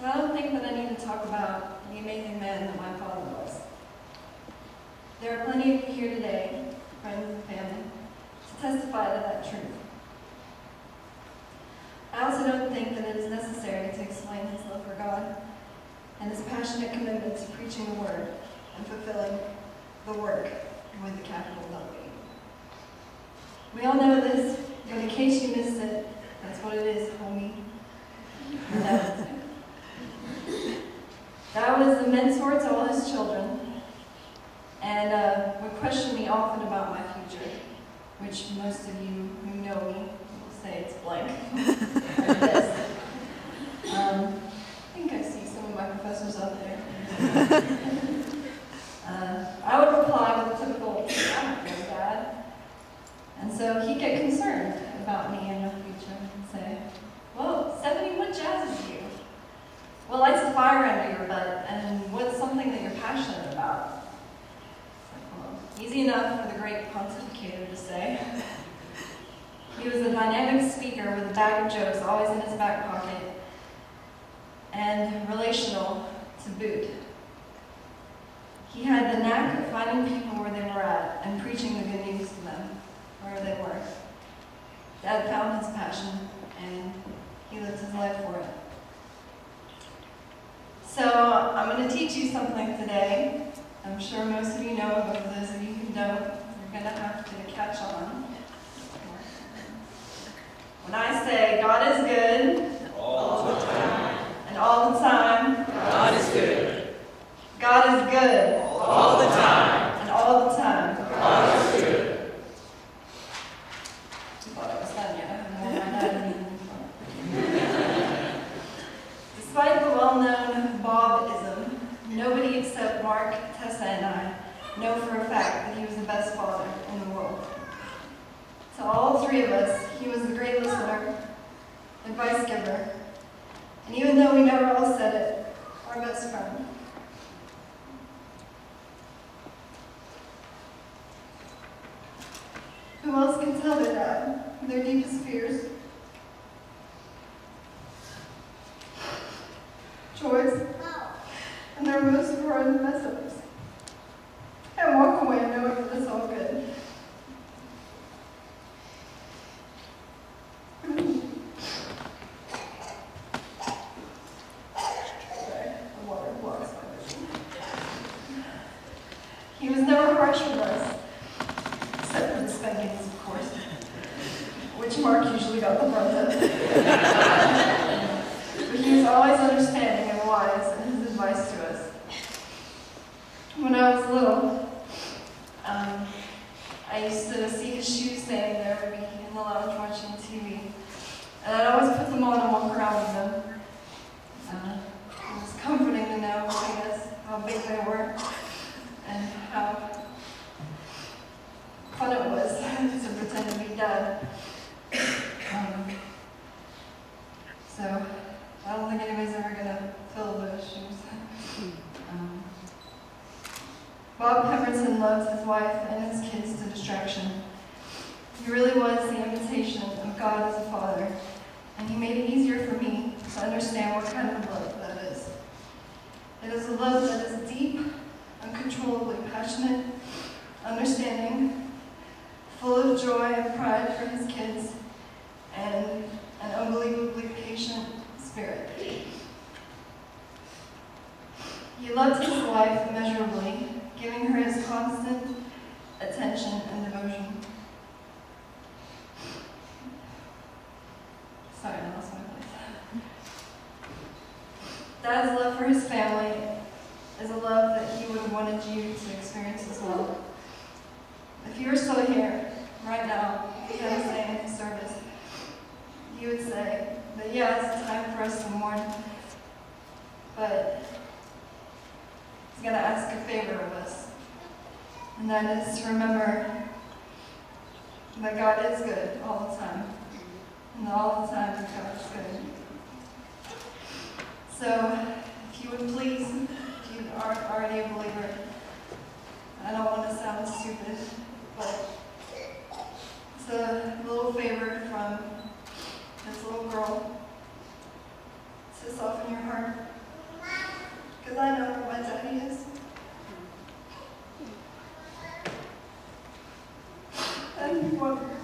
I don't think that I need to talk about the amazing man that my father was. There are plenty of you here today, friends and family, to testify to that truth. I also don't think that it is necessary to explain his love for God and his passionate commitment to preaching the word and fulfilling the work with the capital W. We all know this, but in case you missed it, that's what it is, homie. Dad was the mentor to all his children, and would question me often about my future, which most of you who know me will say it's blank. Or this. I think I see some of my professors out there. I would reply with a typical, I don't know, Dad. And so he'd get concerned about me and my future and say, well, 70, what jazzes you? What lights a fire under your butt? And what's something that you're passionate about? It's like, well, easy enough for the great pontificator to say. He was a dynamic speaker with a bag of jokes always in his back pocket, and relational to boot. He had the knack of finding people where they were at and preaching the good news to them, wherever they were. Dad found his passion, and he lived his life for it. So I'm going to teach you something today. I'm sure most of you know, but for those of you who don't, you're going to have to catch on. When I say God is good, all the time, and all the time, God is good. God is good, All the time, and all the time, God is good. I thought I was done yet. I haven't worn my head in. Despite the well-known Bobism, nobody except Mark, Tessa, and I know for a fact that he was the best father in the world. To all three of us, he was the great listener, advice giver, and even though we never all said it, our best friend. Who else can tell their dad their deepest fears, joys, and their most ardent mess-ups, and walk away knowing that it's all good? He was never harsh with us, except for the spankings, of course, which Mark usually got the brunt of. But he was always understanding and wise in his advice to us. When I was little, I used to see his shoes standing there with me in the lounge watching TV, and I'd always put them on and walk around with them. It was comforting to know, I guess, how big they were, and how fun it was to pretend to be Dad. So I don't think anybody's ever going to fill those shoes. Bob Pemberton loved his wife and his kids to distraction. He really was the imitation of God as a father, and he made it easier for me to understand what kind of love that is. It is a love that is deep, uncontrollably passionate, understanding, full of joy and pride for his kids, and an unbelievably patient spirit. He loved his wife immeasurably, giving her his constant attention and devotion. Sorry, I lost my place. Dad's love for his family is a love that he would have wanted you to experience as well. If you were still here right now, he had a say in his service, he would say that yeah, it's time for us to mourn, but he's going to ask a favor of us, and that is to remember that God is good all the time, and all the time that God is good. So, if you would please, if you aren't already a believer, I don't want to sound stupid, but it's a little favor from this little girl to soften your heart because I know who my daddy is. And you want